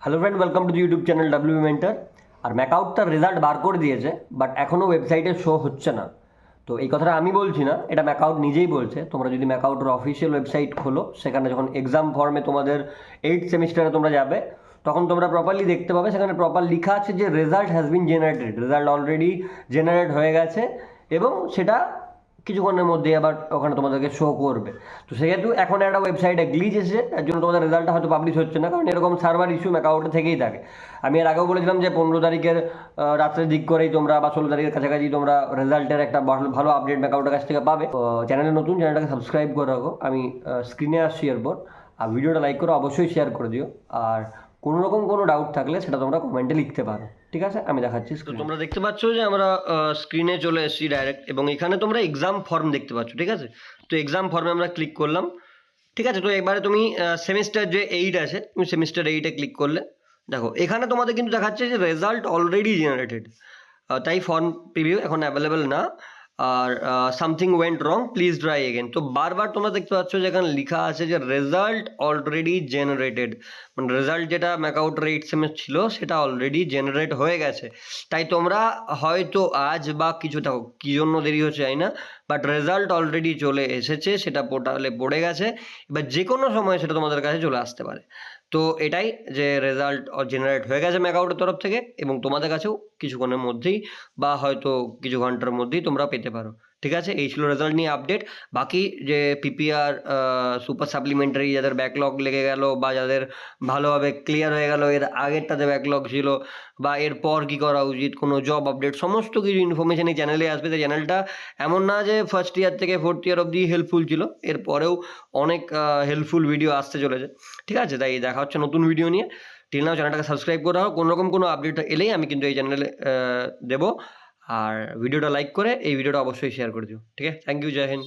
Hello friend, welcome to YouTube channel W Mentor. আর ম্যাকআউটটার result বার করে দিয়েছে, বাট এখনও ওয়েবসাইটে শো হচ্ছে না। তো এই কথাটা আমি বলছি না, এটা ম্যাকআউট নিজেই বলছে। তোমরা যদি ম্যাকআউটের অফিসিয়াল ওয়েবসাইট খোলো, সেখানে যখন এক্সাম ফর্মে তোমাদের 8th সেমিস্টারে তোমরা যাবে, তখন তোমরা প্রপারলি দেখতে পাবে সেখানে প্রপার লেখা আছে যে result has been generated, result already generate হয়ে গেছে এবং সেটা কিছুক্ষণের মধ্যেই আবার ওখানে তোমাদেরকে শো করবে। তো সেহেতু এখন একটা ওয়েবসাইটে গ্লিচ এসেছে, তার জন্য তোমাদের রেজাল্টটা হয়তো পাবলিশ হচ্ছে না, কারণ এরকম সার্ভার ইস্যু ম্যাকআউটে থেকেই থাকে। আমি এর আগেও বলেছিলাম যে 15 তারিখের রাত্রের দিক করেই তোমরা বা 16 তারিখের কাছাকাছি তোমরা রেজাল্টের একটা ভালো আপডেট ম্যাকআউটের কাছ থেকে পাবে। চ্যানেলে নতুন, চ্যানেলটাকে সাবস্ক্রাইব করে রাখো। আমি স্ক্রিনে আসছি এরপর। আর ভিডিওটা লাইক করো, অবশ্যই শেয়ার করে দিও। আর কোনো রকম কোনো ডাউট থাকলে সেটা তোমরা কমেন্টে লিখতে পারো, ঠিক আছে? আমি দেখাচ্ছি। তো তোমরা দেখতে পাচ্ছ যে আমরা স্ক্রিনে চলে এসেছি ডাইরেক্ট, এবং এখানে তোমরা এক্সাম ফর্ম দেখতে পাচ্ছ, ঠিক আছে? তো এক্সাম ফর্মে আমরা ক্লিক করলাম, ঠিক আছে? তো এবারে তুমি সেমিস্টার যে 8 আছে, তুমি সেমিস্টার 8-এ ক্লিক করলে দেখো এখানে তোমাদের কিন্তু দেখাচ্ছে যে রেজাল্ট অলরেডি জেনারেটেড। তাই ফর্ম প্রিভিউ এখন অ্যাভেলেবেল না। আর something went wrong, please try again. তো বারবার তোমরা দেখতে পাচ্ছ যে এখানে লেখা আছে যে রেজাল্ট অলরেডি জেনারেটেড, মানে রেজাল্ট যেটা ম্যাকআউটের 8 সেমিস্টার ছিল সেটা অলরেডি জেনারেট হয়ে গেছে। তাই তোমরা হয়তো আজ বা কিছু দেখো কী জন্য দেরি হচ্ছে জানি না, বাট রেজাল্ট অলরেডি চলে এসেছে, সেটা পোর্টালে পড়ে গেছে। এবার যে কোনো সময় সেটা তোমাদের কাছে চলে আসতে পারে। তো এটাই যে রেজাল্ট জেনারেট হয়ে গেছে ম্যাকআউটের তরফ থেকে, এবং তোমাদের কাছেও কিছুক্ষণের মধ্যেই বা হয়তো কিছু ঘন্টার মধ্যেই তোমরা পেতে পারো, ঠিক আছে? এই ছিল রেজাল্ট নিয়ে আপডেট। বাকি যে পিপিআর সুপার সাপ্লিমেন্টারি যাদের ব্যাকলগ লেগে গেল বা যাদের ভালোভাবে ক্লিয়ার হয়ে গেল, এর আগেরটাতে ব্যাকলগ ছিল, বা এরপর কী করা উচিত, কোনো জব আপডেট, সমস্ত কিছু ইনফরমেশন এই চ্যানেলে আসবে। তাই চ্যানেলটা এমন না যে ফার্স্ট ইয়ার থেকে 4th ইয়ার অবধি হেল্পফুল ছিল, এরপরেও অনেক হেল্পফুল ভিডিও আসতে চলেছে, ঠিক আছে? তাই দেখা হচ্ছে নতুন ভিডিও নিয়ে। টিল নাও চ্যানেলটাকে সাবস্ক্রাইব করে রাখো, কোনো রকম কোনো আপডেট এলেই আমি কিন্তু এই চ্যানেলে দেবো। আর ভিডিওটা লাইক করে এই ভিডিওটা অবশ্যই শেয়ার করে দিও, ঠিক আছে? থ্যাংক ইউ, জয় হিন্দ।